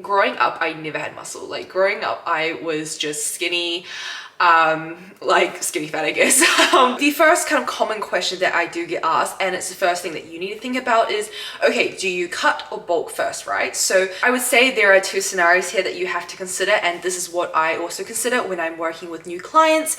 growing up, I never had muscle. Like growing up, I was just skinny, like skinny fat, I guess. The first kind of common question that I do get asked, and it's the first thing that you need to think about, is, okay, do you cut or bulk first, right? So I would say there are two scenarios here that you have to consider, and this is what I also consider when I'm working with new clients.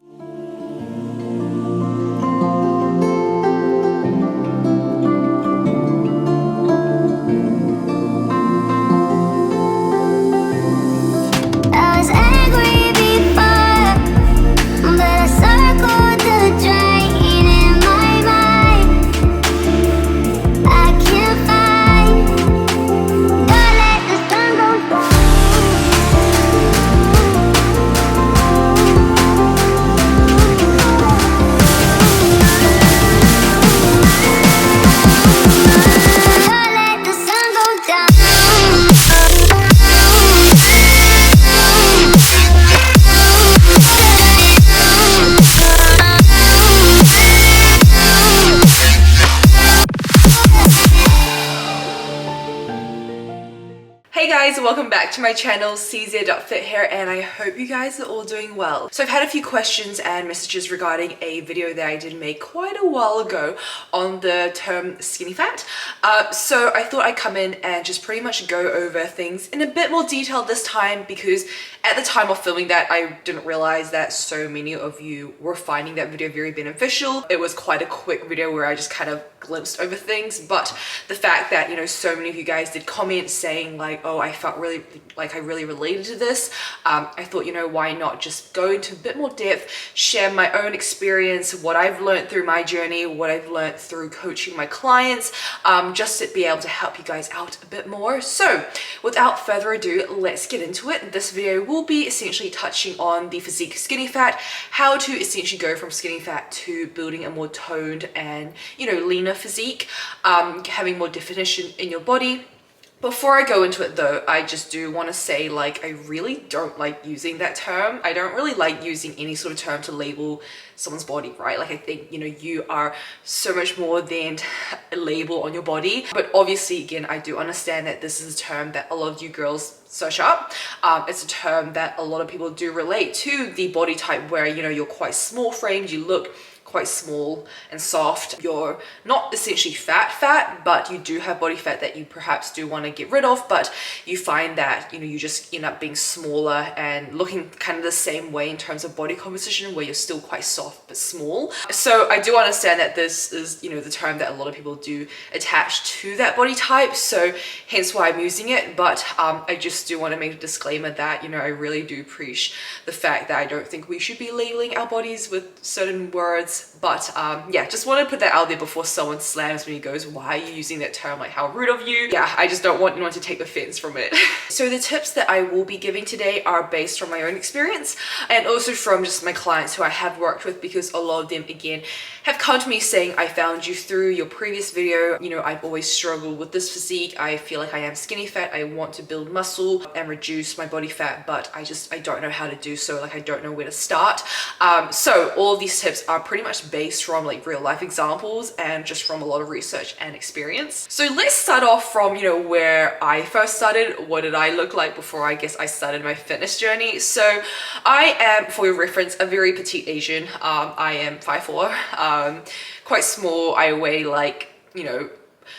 Welcome back to my channel, CZ.fit here, and I hope you guys are all doing well. So I've had a few questions and messages regarding a video that I did make quite a while ago on the term skinny fat. So I thought I'd come in and just pretty much go over things in a bit more detail this time, because at the time of filming that, I didn't realize that so many of you were finding that video very beneficial. It was quite a quick video where I just kind of glimpsed over things, but the fact that, you know, so many of you guys did comment saying like, oh, I felt really like I really related to this, I thought, you know, why not just go into a bit more depth, share my own experience, what I've learned through my journey, what I've learned through coaching my clients, just to be able to help you guys out a bit more. So without further ado, let's get into it. This video will be essentially touching on the physique skinny fat, how to essentially go from skinny fat to building a more toned and, you know, leaner physique, having more definition in your body. Before I go into it though, I just do want to say, like, I really don't like using that term. I don't really like using any sort of term to label someone's body, right? Like, I think, you know, you are so much more than a label on your body. But obviously, again, I do understand that this is a term that a lot of you girls search up. It's a term that a lot of people do relate to the body type where, you know, you're quite small framed, you look quite small and soft. You're not essentially fat, but you do have body fat that you perhaps do want to get rid of, but you find that, you know, you just end up being smaller and looking kind of the same way in terms of body composition, where you're still quite soft but small. So I do understand that this is, you know, the term that a lot of people do attach to that body type, so hence why I'm using it. But I just do want to make a disclaimer that, you know, I really do preach the fact that I don't think we should be labeling our bodies with certain words. But yeah, just want to put that out there before someone slams me and goes, why are you using that term? Like, how rude of you. Yeah, I just don't want anyone to take offense from it. So the tips that I will be giving today are based from my own experience and also from just my clients who I have worked with, because a lot of them, again, have come to me saying, I found you through your previous video. You know, I've always struggled with this physique. I feel like I am skinny fat. I want to build muscle and reduce my body fat, but I don't know how to do so. Like, I don't know where to start. So all of these tips are pretty much based from like real life examples and just from a lot of research and experience. So let's start off from, you know, where I first started. What did I look like before I started my fitness journey? So I am, for your reference, a very petite Asian. I am 5'4", quite small. I weigh like, you know,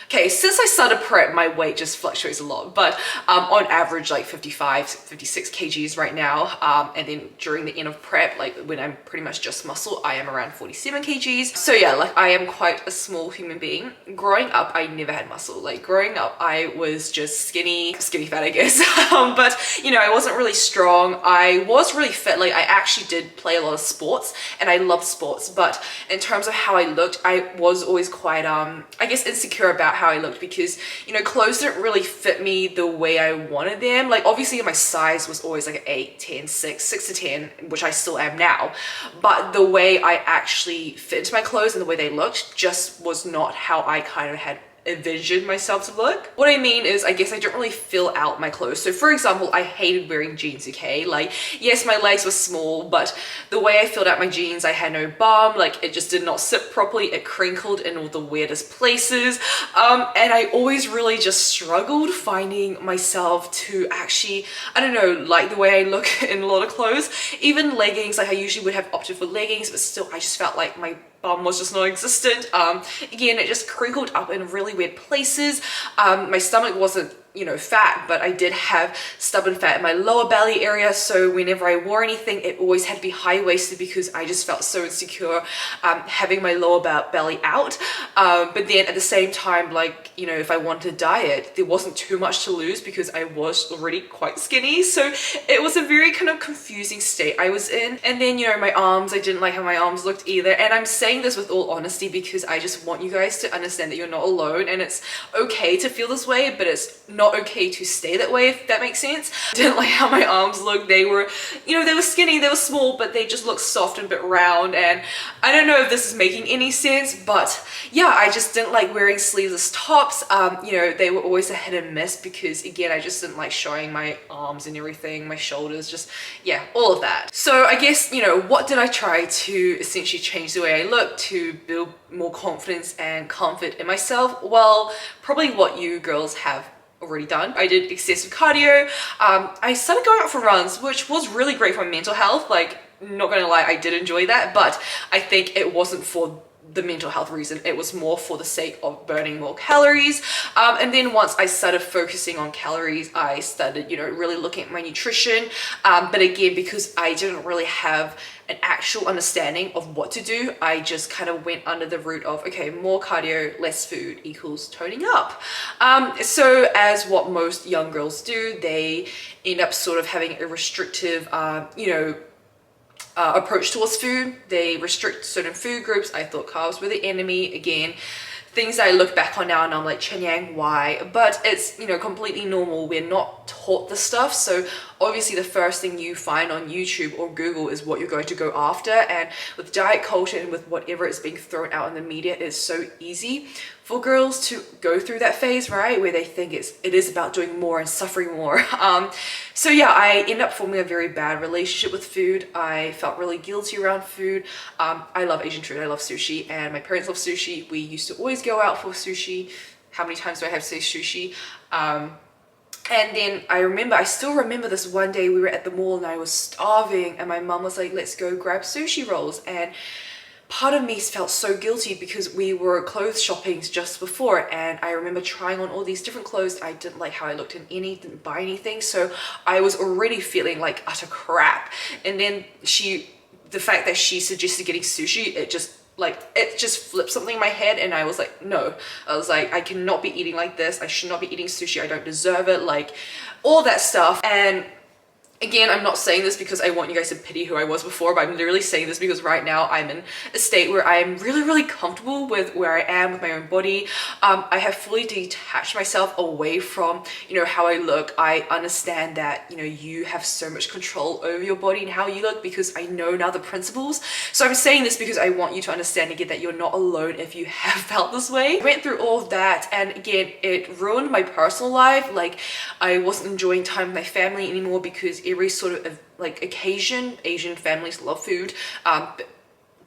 okay, since I started prep, my weight just fluctuates a lot, but on average, like 55, 56 kgs right now. And then during the end of prep, like when I'm pretty much just muscle, I am around 47 kgs. So yeah, like I am quite a small human being. Growing up, I never had muscle. Like growing up, I was just skinny fat, I guess. But you know, I wasn't really strong. I was really fit. Like I actually did play a lot of sports and I loved sports. But in terms of how I looked, I was always quite, I guess, insecure about how I looked, because, you know, clothes didn't really fit me the way I wanted them. Like obviously my size was always like 8, 10, 6 to 10, which I still am now, but the way I actually fit into my clothes and the way they looked just was not how I kind of had envision myself to look. What I mean is, I guess I don't really fill out my clothes. So for example, I hated wearing jeans, okay? Like, yes, my legs were small, but the way I filled out my jeans, I had no bum, like it just did not sit properly. It crinkled in all the weirdest places. And I always really just struggled finding myself to actually, I don't know, like the way I look in a lot of clothes. Even leggings, like I usually would have opted for leggings, but still I just felt like my bum was just non-existent. Again, it just crinkled up in really weird places. My stomach wasn't, you know, fat, but I did have stubborn fat in my lower belly area, so whenever I wore anything, it always had to be high-waisted because I just felt so insecure having my lower belly out. But then at the same time, like, you know, if I wanted to diet, there wasn't too much to lose because I was already quite skinny, so it was a very kind of confusing state I was in. And then, you know, my arms, I didn't like how my arms looked either, and I'm saying this with all honesty because I just want you guys to understand that you're not alone, and it's okay to feel this way, but it's not okay to stay that way, if that makes sense. I didn't like how my arms looked. They were, you know, they were skinny, they were small, but they just looked soft and a bit round, and I don't know if this is making any sense, but yeah, I just didn't like wearing sleeveless tops. You know, they were always a hit and miss because, again, I just didn't like showing my arms and everything, my shoulders, just, yeah, all of that. So I guess, you know, what did I try to essentially change the way I look to build more confidence and comfort in myself? Well, probably what you girls have already done. I did excessive cardio. I started going out for runs, which was really great for my mental health. Like, not gonna lie, I did enjoy that, but I think it wasn't for the mental health reason. It was more for the sake of burning more calories. And then once I started focusing on calories, I started, you know, really looking at my nutrition. But again, because I didn't really have an actual understanding of what to do, I just kind of went under the route of, okay, more cardio, less food equals toning up. So as what most young girls do, they end up sort of having a restrictive, you know, approach towards food. They restrict certain food groups. I thought carbs were the enemy. Again, things I look back on now and I'm like, Chenyang, why? But it's, you know, completely normal. We're not taught this stuff. So obviously the first thing you find on YouTube or Google is what you're going to go after. And with diet culture and with whatever is being thrown out in the media, it's so easy for girls to go through that phase, right? Where they think it is about doing more and suffering more. So yeah, I ended up forming a very bad relationship with food. I felt really guilty around food. I love Asian food. I love sushi, and my parents love sushi. We used to always go out for sushi. How many times do I have to say sushi? And then I still remember this one day we were at the mall and I was starving, and my mum was like, let's go grab sushi rolls. And part of me felt so guilty because we were clothes shopping just before, and I remember trying on all these different clothes. I didn't like how I looked in any, didn't buy anything, so I was already feeling like utter crap. And then the fact that she suggested getting sushi, it just flipped something in my head, and I was like, no. I was like, I cannot be eating like this. I should not be eating sushi. I don't deserve it, like all that stuff. And again, I'm not saying this because I want you guys to pity who I was before, but I'm literally saying this because right now I'm in a state where I'm really, really comfortable with where I am with my own body. I have fully detached myself away from, you know, how I look. I understand that, you know, you have so much control over your body and how you look because I know now the principles. So I'm saying this because I want you to understand again that you're not alone if you have felt this way. I went through all of that, and again, it ruined my personal life. Like, I wasn't enjoying time with my family anymore because every sort of like occasion, Asian families love food.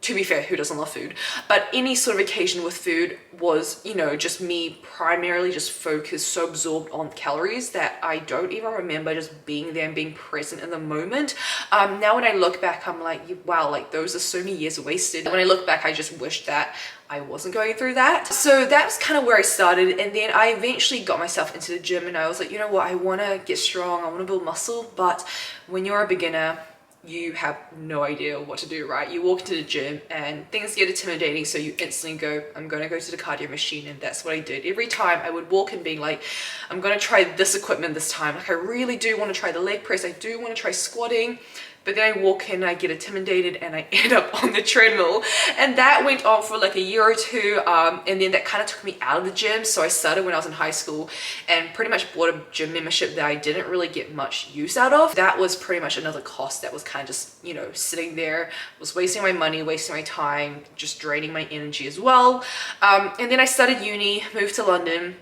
To be fair, who doesn't love food? But any sort of occasion with food was, you know, just me primarily just focused, so absorbed on calories that I don't even remember just being there and being present in the moment. Now when I look back, I'm like, wow, like those are so many years wasted. When I look back, I just wish that I wasn't going through that. So that's kind of where I started, and then I eventually got myself into the gym, and I was like, you know what, I want to get strong, I want to build muscle. But when you're a beginner, you have no idea what to do, right? You walk into the gym and things get intimidating, so you instantly go, I'm gonna go to the cardio machine. And that's what I did. Every time I would walk in being like, I'm gonna try this equipment this time. Like, I really do want to try the leg press, I do want to try squatting. But then I walk in, I get intimidated, and I end up on the treadmill. And that went on for like a year or two, and then that kind of took me out of the gym. So I started when I was in high school and pretty much bought a gym membership that I didn't really get much use out of. That was pretty much another cost that was kind of just, you know, sitting there, was wasting my money, wasting my time, just draining my energy as well. And then I started uni, moved to London,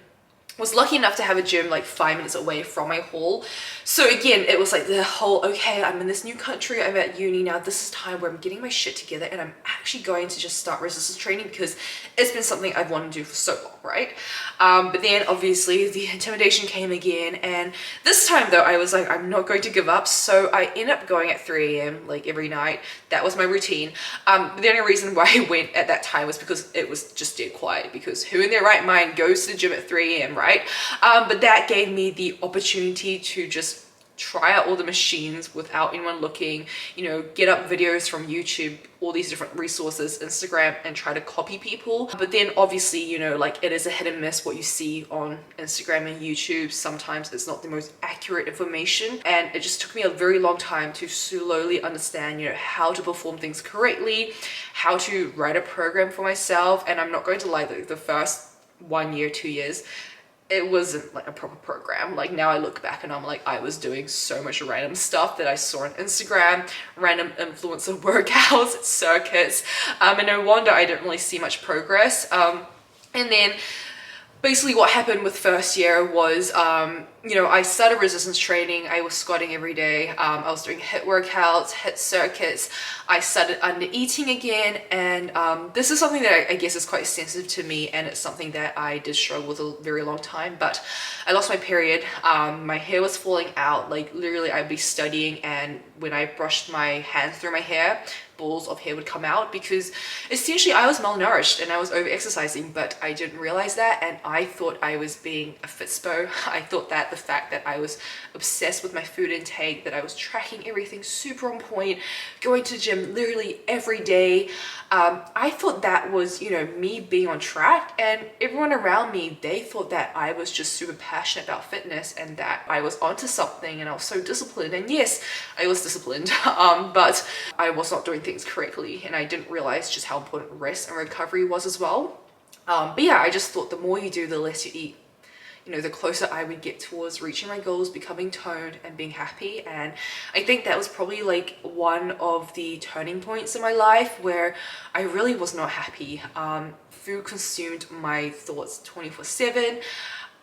was lucky enough to have a gym like 5 minutes away from my hall. So again, it was like the whole, okay, I'm in this new country, I'm at uni now, this is time where I'm getting my shit together and I'm actually going to just start resistance training because it's been something I've wanted to do for so long, right? But then obviously the intimidation came again, and this time though, I was like, I'm not going to give up. So I ended up going at 3 a.m. like every night. That was my routine. But the only reason why I went at that time was because it was just dead quiet, because who in their right mind goes to the gym at 3 a.m., right? But that gave me the opportunity to just try out all the machines without anyone looking, you know, get up videos from YouTube, all these different resources, Instagram, and try to copy people. But then obviously, you know, like it is a hit and miss what you see on Instagram and YouTube. Sometimes it's not the most accurate information, and it just took me a very long time to slowly understand, you know, how to perform things correctly, how to write a program for myself. And I'm not going to lie, the first 1 year, 2 years, it wasn't like a proper program. Like now I look back and I'm like, I was doing so much random stuff that I saw on Instagram, random influencer workouts, circuits, and no wonder I didn't really see much progress. And then basically what happened with first year was, you know, I started resistance training. I was squatting every day. I was doing HIIT workouts, HIIT circuits. I started under eating again. And this is something that I guess is quite sensitive to me. And it's something that I did struggle with a very long time. But I lost my period. My hair was falling out. Like literally I'd be studying, and when I brushed my hands through my hair, balls of hair would come out, because essentially I was malnourished and I was over exercising, but I didn't realize that. And I thought I was being a fitspo. I thought that the fact that I was obsessed with my food intake, that I was tracking everything super on point, going to the gym literally every day, I thought that was, you know, me being on track. And everyone around me, they thought that I was just super passionate about fitness and that I was onto something and I was so disciplined. And yes, I was disciplined, but I was not doing things correctly, and I didn't realize just how important rest and recovery was as well. But yeah, I just thought the more you do, the less you eat. You know, the closer I would get towards reaching my goals, becoming toned and being happy. And I think that was probably like one of the turning points in my life where I really was not happy. Food consumed my thoughts 24/7.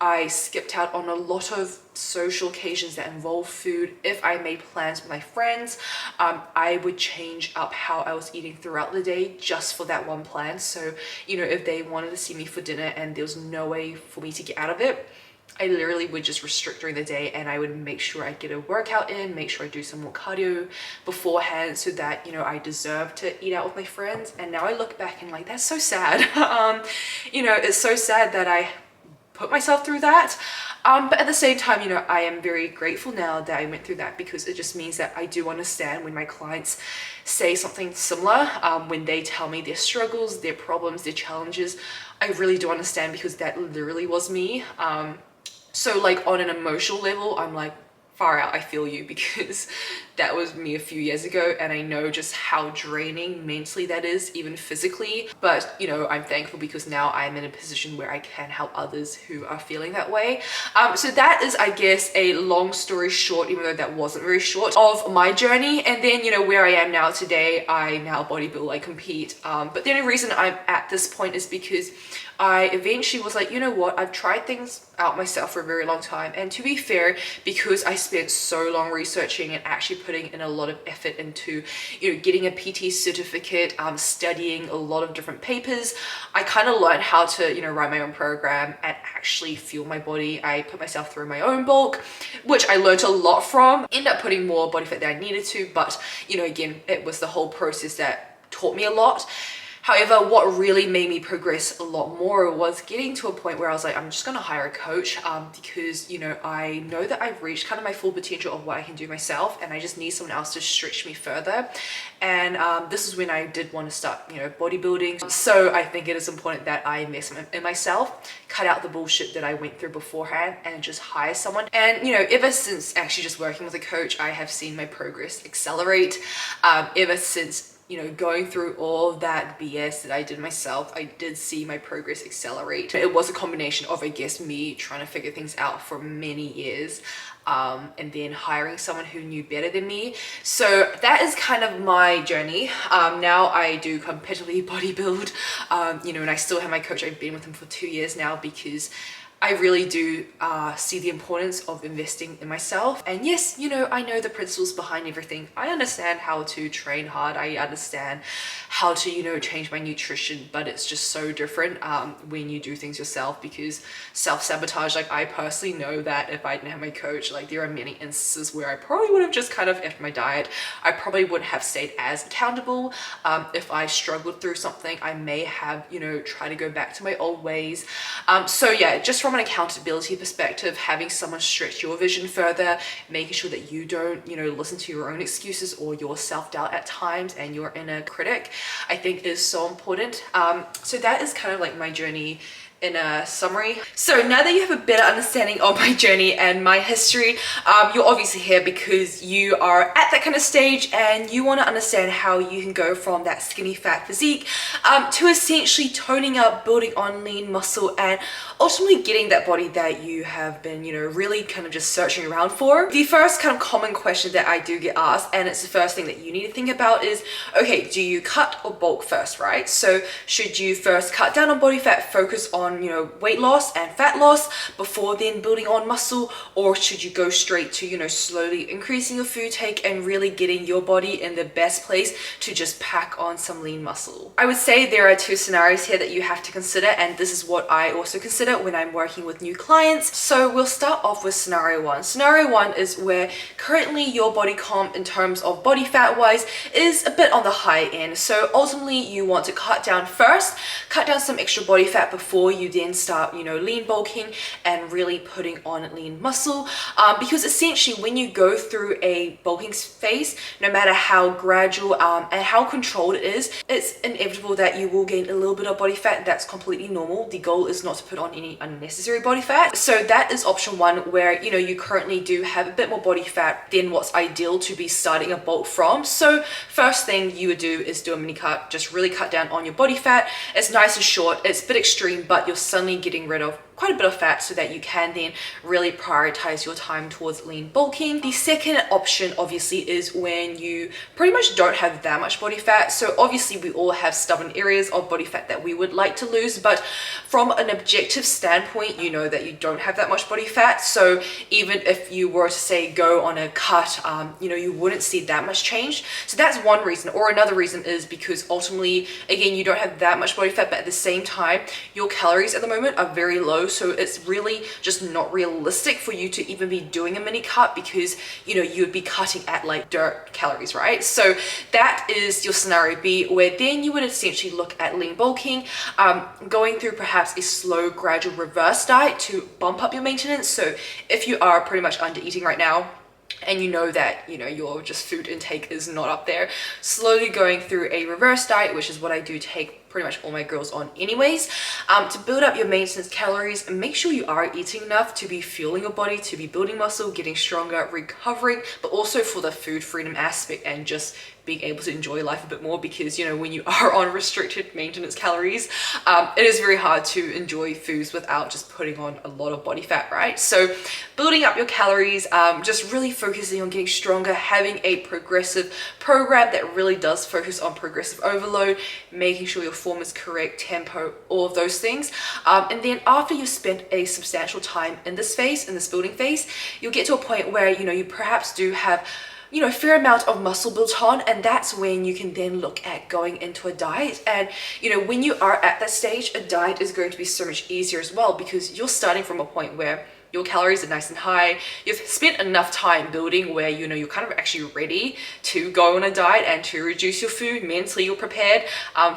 I skipped out on a lot of social occasions that involve food. If I made plans with my friends, I would change up how I was eating throughout the day just for that one plan. So, you know, if they wanted to see me for dinner and there was no way for me to get out of it, I literally would just restrict during the day, and I would make sure I get a workout in, make sure I do some more cardio beforehand, so that, you know, I deserve to eat out with my friends. And now I look back and like, that's so sad. You know, it's so sad that I put myself through that, but at the same time, you know, I am very grateful now that I went through that, because it just means that I do understand when my clients say something similar, when they tell me their struggles, their problems, their challenges. I really do understand, because that literally was me. So like on an emotional level, I'm like, far out, I feel you, because that was me a few years ago, and I know just how draining mentally that is, even physically. But you know, I'm thankful because now I'm in a position where I can help others who are feeling that way. So that is, I guess, a long story short, even though that wasn't very short, of my journey. And then, you know, where I am now today, I now bodybuild, I compete. But the only reason I'm at this point is because I eventually was like, you know what, I've tried things out myself for a very long time. And to be fair, because I spent so long researching and actually putting in a lot of effort into, you know, getting a PT certificate, studying a lot of different papers, I kind of learned how to, you know, write my own program and actually feel my body. I put myself through my own bulk, which I learned a lot from. Ended up putting more body fat than I needed to, but you know, again, it was the whole process that taught me a lot. However, what really made me progress a lot more was getting to a point where I was like, I'm just gonna hire a coach because, you know that I've reached kind of my full potential of what I can do myself, and I just need someone else to stretch me further. And this is when I did want to start, bodybuilding. So I think it is important that I invest in myself, cut out the bullshit that I went through beforehand, and just hire someone. And ever since actually just working with a coach, I have seen my progress accelerate. Ever since going through all of that BS that I did myself, I did see my progress accelerate. It was a combination of, I guess, me trying to figure things out for many years, and then hiring someone who knew better than me. So that is kind of my journey. Now I do competitively bodybuild, and I still have my coach. I've been with him for 2 years now because I really do see the importance of investing in myself. And yes, I know the principles behind everything. I understand how to train hard. I understand how to, change my nutrition, but it's just so different when you do things yourself, because self-sabotage, like I personally know that if I didn't have my coach, like there are many instances where I probably would have just kind of effed my diet. I probably wouldn't have stayed as accountable. If I struggled through something, I may have, try to go back to my old ways. So yeah, just from an accountability perspective, having someone stretch your vision further, making sure that you don't, listen to your own excuses or your self-doubt at times and your inner critic, I think is so important. So that is kind of like my journey in a summary. So now that you have a better understanding of my journey and my history, you're obviously here because you are at that kind of stage and you want to understand how you can go from that skinny fat physique to essentially toning up, building on lean muscle, and ultimately getting that body that you have been, really kind of just searching around for. The first kind of common question that I do get asked, and it's the first thing that you need to think about, is, okay, do you cut or bulk first, right? So should you first cut down on body fat, focus on weight loss and fat loss before then building on muscle, or should you go straight to slowly increasing your food take and really getting your body in the best place to just pack on some lean muscle? I would say there are two scenarios here that you have to consider, and this is what I also consider when I'm working with new clients. So we'll start off with scenario one. Scenario one is where currently your body comp in terms of body fat wise is a bit on the high end. So ultimately you want to cut down first, cut down some extra body fat before you then start lean bulking and really putting on lean muscle, because essentially when you go through a bulking phase, no matter how gradual and how controlled it is, it's inevitable that you will gain a little bit of body fat. That's completely normal. The goal is not to put on any unnecessary body fat. So that is option one, where you currently do have a bit more body fat than what's ideal to be starting a bulk from. So first thing you would do is do a mini cut, just really cut down on your body fat. It's nice and short, it's a bit extreme, but you're suddenly getting rid of quite a bit of fat so that you can then really prioritize your time towards lean bulking. The second option obviously is when you pretty much don't have that much body fat. So obviously we all have stubborn areas of body fat that we would like to lose, but from an objective standpoint, you know that you don't have that much body fat. So even if you were to say go on a cut, you wouldn't see that much change. So that's one reason. Or another reason is because ultimately, again, you don't have that much body fat, but at the same time, your calories at the moment are very low. So it's really just not realistic for you to even be doing a mini cut, because you would be cutting at like dirt calories, right? So that is your scenario B, where then you would essentially look at lean bulking, going through perhaps a slow gradual reverse diet to bump up your maintenance. So if you are pretty much under eating right now, and you know that your just food intake is not up there, slowly going through a reverse diet, which is what I do take pretty much all my girls on anyways, to build up your maintenance calories, and make sure you are eating enough to be fueling your body, to be building muscle, getting stronger, recovering, but also for the food freedom aspect and just being able to enjoy life a bit more, because when you are on restricted maintenance calories, it is very hard to enjoy foods without just putting on a lot of body fat, right? So building up your calories, just really focusing on getting stronger, having a progressive program that really does focus on progressive overload, making sure your form is correct, tempo, all of those things. And then after you've spent a substantial time in this phase, in this building phase, you'll get to a point where you perhaps do have a fair amount of muscle built on, and that's when you can then look at going into a diet. And when you are at that stage, a diet is going to be so much easier as well, because you're starting from a point where your calories are nice and high, you've spent enough time building where, you know, you're kind of actually ready to go on a diet and to reduce your food. Mentally you're prepared,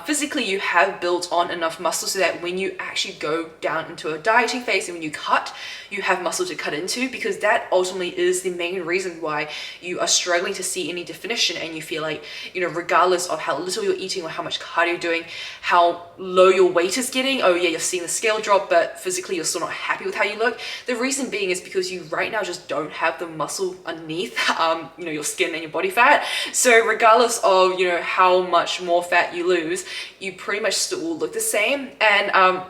physically you have built on enough muscle so that when you actually go down into a dieting phase and when you cut, you have muscle to cut into, because that ultimately is the main reason why you are struggling to see any definition and you feel like, you know, regardless of how little you're eating or how much cardio you're doing, how low your weight is getting, oh yeah, you're seeing the scale drop, but physically you're still not happy with how you look. The reason being is because you right now just don't have the muscle underneath, you know, your skin and your body fat. So regardless of, you know, how much more fat you lose, you pretty much still will look the same. And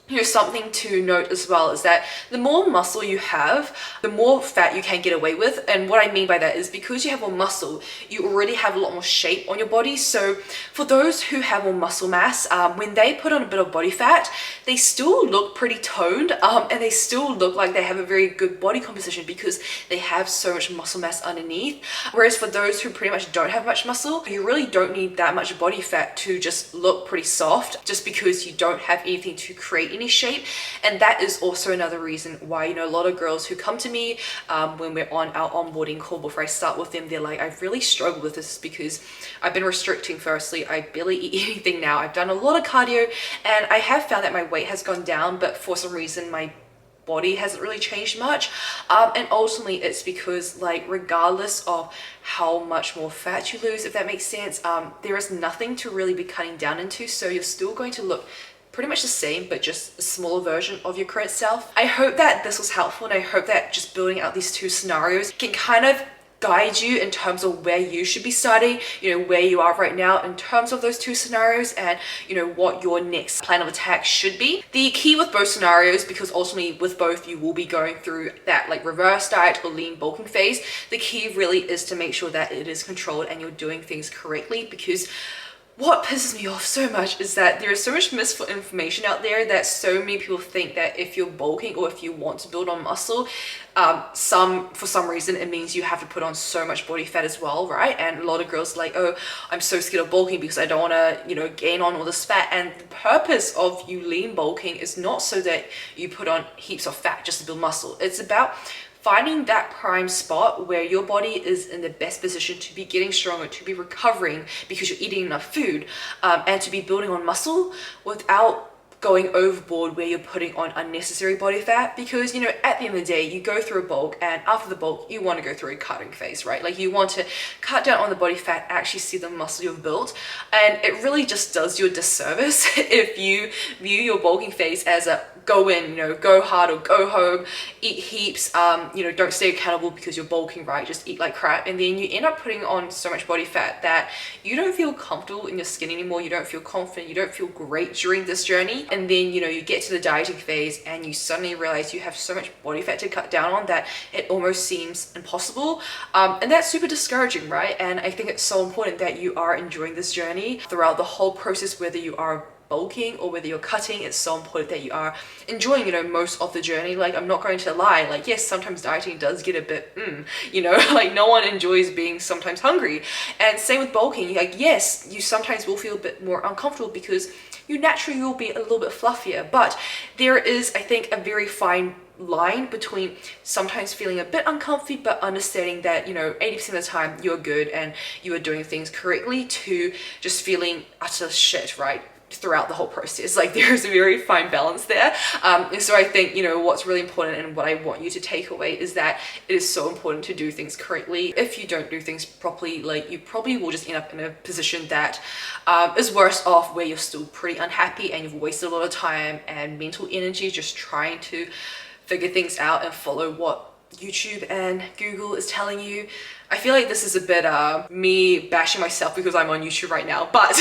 you know, something to note as well is that the more muscle you have, the more fat you can get away with. And what I mean by that is because you have more muscle, you already have a lot more shape on your body. So for those who have more muscle mass, when they put on a bit of body fat, they still look pretty toned, and they still look like they have a very good body composition because they have so much muscle mass underneath. Whereas for those who pretty much don't have much muscle, you really don't need that much body fat to just look pretty soft, just because you don't have anything to create any shape. And that is also another reason why, you know, a lot of girls who come to me when we're on our onboarding call, before I start with them, they're like, I've really struggled with this because I've been restricting. Firstly, I barely eat anything now. I've done a lot of cardio and I have found that my weight has gone down, but for some reason my body hasn't really changed much. And ultimately it's because, like, regardless of how much more fat you lose, if that makes sense, there is nothing to really be cutting down into. So you're still going to look pretty much the same, but just a smaller version of your current self. I hope that this was helpful, and I hope that just building out these two scenarios can kind of guide you in terms of where you should be starting, you know, where you are right now in terms of those two scenarios, and you know what your next plan of attack should be. The key with both scenarios, because ultimately with both you will be going through that like reverse diet or lean bulking phase, the key really is to make sure that it is controlled and you're doing things correctly. Because what pisses me off so much is that there is so much misinformation out there that so many people think that if you're bulking or if you want to build on muscle, for some reason it means you have to put on so much body fat as well, right? And a lot of girls are like, oh, I'm so scared of bulking because I don't want to, you know, gain on all this fat. And the purpose of you lean bulking is not so that you put on heaps of fat just to build muscle. It's about finding that prime spot where your body is in the best position to be getting stronger, to be recovering because you're eating enough food, and to be building on muscle without going overboard where you're putting on unnecessary body fat. Because, you know, at the end of the day, you go through a bulk, and after the bulk you want to go through a cutting phase, right? Like you want to cut down on the body fat, actually see the muscle you've built. And it really just does you a disservice if you view your bulking phase as a go in, you know, go hard or go home, eat heaps, you know, don't stay accountable because you're bulking, right? Just eat like crap. And then you end up putting on so much body fat that you don't feel comfortable in your skin anymore. You don't feel confident. You don't feel great during this journey. And then, you know, you get to the dieting phase and you suddenly realize you have so much body fat to cut down on that it almost seems impossible. And that's super discouraging, right? And I think it's so important that you are enjoying this journey throughout the whole process, whether you are bulking or whether you're cutting. It's so important that you are enjoying, you know, most of the journey. Like, I'm not going to lie, like, yes, sometimes dieting does get a bit you know, like no one enjoys being sometimes hungry. And same with bulking, like, yes, you sometimes will feel a bit more uncomfortable because you naturally will be a little bit fluffier. But there is, I think, a very fine line between sometimes feeling a bit uncomfy but understanding that, you know, 80% of the time you're good and you are doing things correctly, to just feeling utter shit, right, throughout the whole process. Like, there's a very fine balance there. And so I think, you know, what's really important and what I want you to take away is that it is so important to do things correctly. If you don't do things properly, like, you probably will just end up in a position that is worse off, where you're still pretty unhappy and you've wasted a lot of time and mental energy just trying to figure things out and follow what YouTube and Google is telling you. I feel like this is a bit me bashing myself because I'm on YouTube right now, but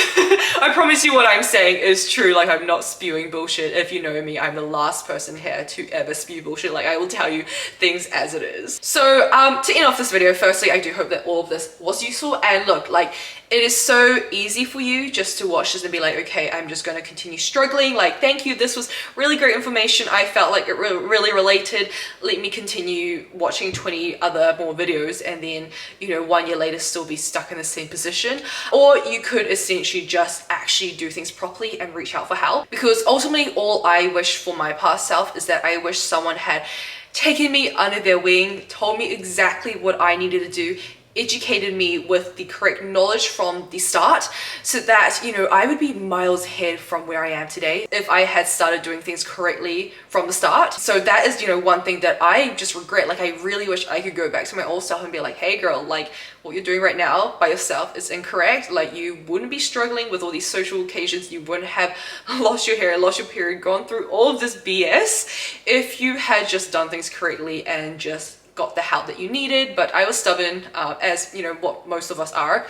I promise you what I'm saying is true. Like, I'm not spewing bullshit. If you know me, I'm the last person here to ever spew bullshit. Like, I will tell you things as it is. So to end off this video, firstly, I do hope that all of this was useful. And look, like, it is so easy for you just to watch this and be like, okay, I'm just going to continue struggling. Like, thank you, this was really great information. I felt like it really related. Let me continue watching 20 other more videos and then, you know, 1 year later still be stuck in the same position. Or you could essentially just actually do things properly and reach out for help. Because ultimately all I wish for my past self is that I wish someone had taken me under their wing, told me exactly what I needed to do, educated me with the correct knowledge from the start, so that, you know, I would be miles ahead from where I am today if I had started doing things correctly from the start. So that is, you know, one thing that I just regret. Like, I really wish I could go back to my old self and be like, hey girl, like, what you're doing right now by yourself is incorrect. Like, you wouldn't be struggling with all these social occasions, you wouldn't have lost your hair, lost your period, gone through all of this BS if you had just done things correctly and just got the help that you needed. But I was stubborn, as you know, what most of us are.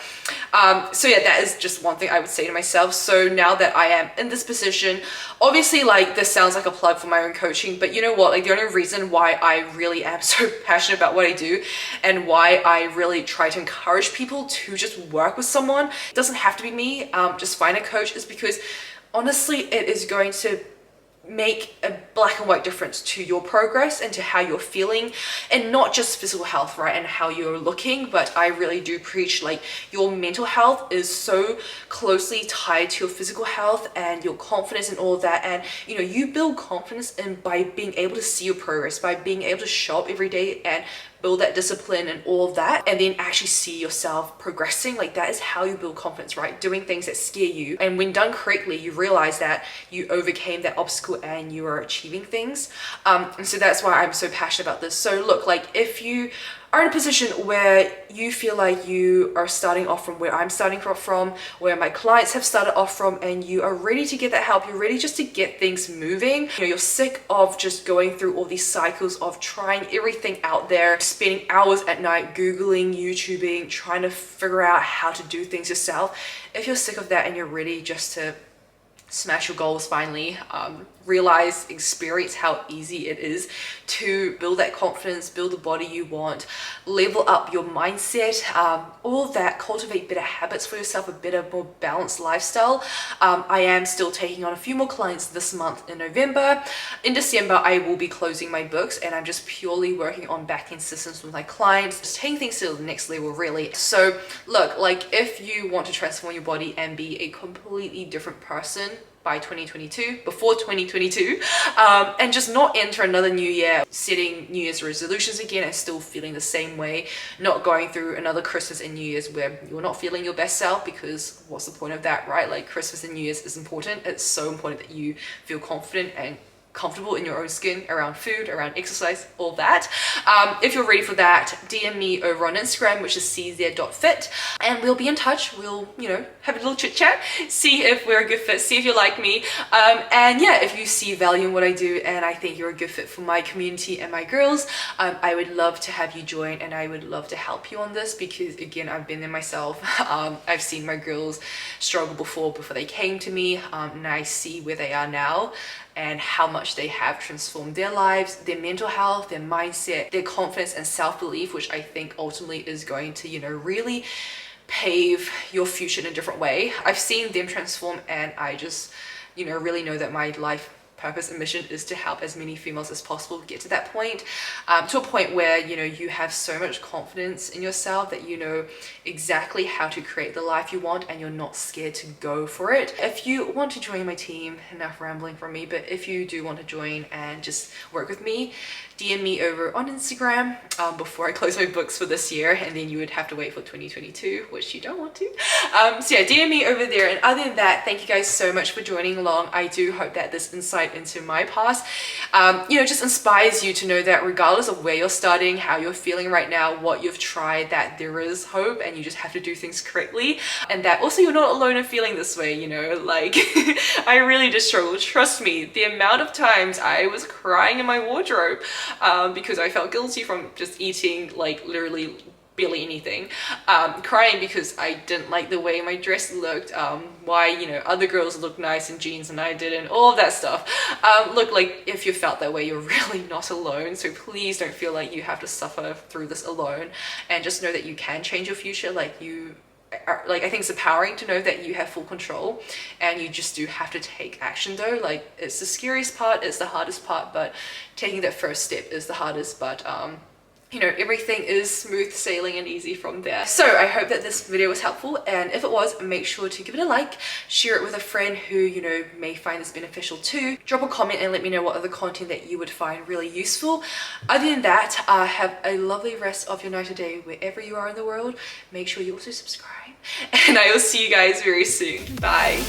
So yeah, that is just one thing I would say to myself. So now that I am in this position, obviously, like, this sounds like a plug for my own coaching, but you know what, like, the only reason why I really am so passionate about what I do and why I really try to encourage people to just work with someone, it doesn't have to be me, just find a coach, is because honestly, it is going to make a black and white difference to your progress and to how you're feeling, and not just physical health, right, and how you're looking, but I really do preach, like, your mental health is so closely tied to your physical health and your confidence and all of that. And you know, you build confidence and by being able to see your progress, by being able to show up every day and build that discipline and all of that, and then actually see yourself progressing. Like, that is how you build confidence, right? Doing things that scare you, and when done correctly, you realize that you overcame that obstacle and you are achieving things. And so that's why I'm so passionate about this. So look, like, if you are in a position where you feel like you are starting off from where I'm starting from, where my clients have started off from, and you are ready to get that help, you're ready just to get things moving, you know, you're sick of just going through all these cycles of trying everything out there, spending hours at night Googling, YouTubing, trying to figure out how to do things yourself. If you're sick of that and you're ready just to smash your goals finally, realize, experience how easy it is to build that confidence, build the body you want, level up your mindset, all of that, cultivate better habits for yourself, a better, more balanced lifestyle. I am still taking on a few more clients this month in November. In December, I will be closing my books, and I'm just purely working on back-end systems with my clients, just taking things to the next level, really. So look, like, if you want to transform your body and be a completely different person by 2022, before 2022, and just not enter another new year setting New Year's resolutions again and still feeling the same way, not going through another Christmas and New Year's where you're not feeling your best self, because what's the point of that, right? Like, Christmas and New Year's is important. It's so important that you feel confident and comfortable in your own skin around food, around exercise, all that. If you're ready for that, DM me over on Instagram, which is cz.fit, and we'll be in touch. We'll, you know, have a little chit chat, see if we're a good fit, see if you like me, and yeah, if you see value in what I do and I think you're a good fit for my community and my girls, I would love to have you join, and I would love to help you on this, because again, I've been there myself. I've seen my girls struggle before they came to me, and I see where they are now and how much they have transformed their lives, their mental health, their mindset, their confidence and self-belief, which I think ultimately is going to, you know, really pave your future in a different way. I've seen them transform, and I just, you know, really know that my life purpose and mission is to help as many females as possible get to that point, to a point where, you know, you have so much confidence in yourself that you know exactly how to create the life you want, and you're not scared to go for it. If you want to join my team, enough rambling from me, but if you do want to join and just work with me, DM me over on Instagram before I close my books for this year, and then you would have to wait for 2022, which you don't want to. So yeah, DM me over there. And other than that, thank you guys so much for joining along. I do hope that this insight into my past, you know, just inspires you to know that regardless of where you're starting, how you're feeling right now, what you've tried, that there is hope, and you just have to do things correctly, and that also you're not alone in feeling this way, you know, like I really just struggled. Trust me, the amount of times I was crying in my wardrobe because I felt guilty from just eating like literally barely anything, crying because I didn't like the way my dress looked, why, you know, other girls look nice in jeans and I didn't, all of that stuff. Look, like, if you felt that way, you're really not alone, so please don't feel like you have to suffer through this alone, and just know that you can change your future. Like, I think it's empowering to know that you have full control, and you just do have to take action though. Like, it's the scariest part, it's the hardest part, but taking that first step is the hardest. But you know, everything is smooth sailing and easy from there. So I hope that this video was helpful, and if it was, make sure to give it a like, share it with a friend who, you know, may find this beneficial too. Drop a comment and let me know what other content that you would find really useful. Other than that, have a lovely rest of your night or day wherever you are in the world. Make sure you also subscribe, and I will see you guys very soon. Bye.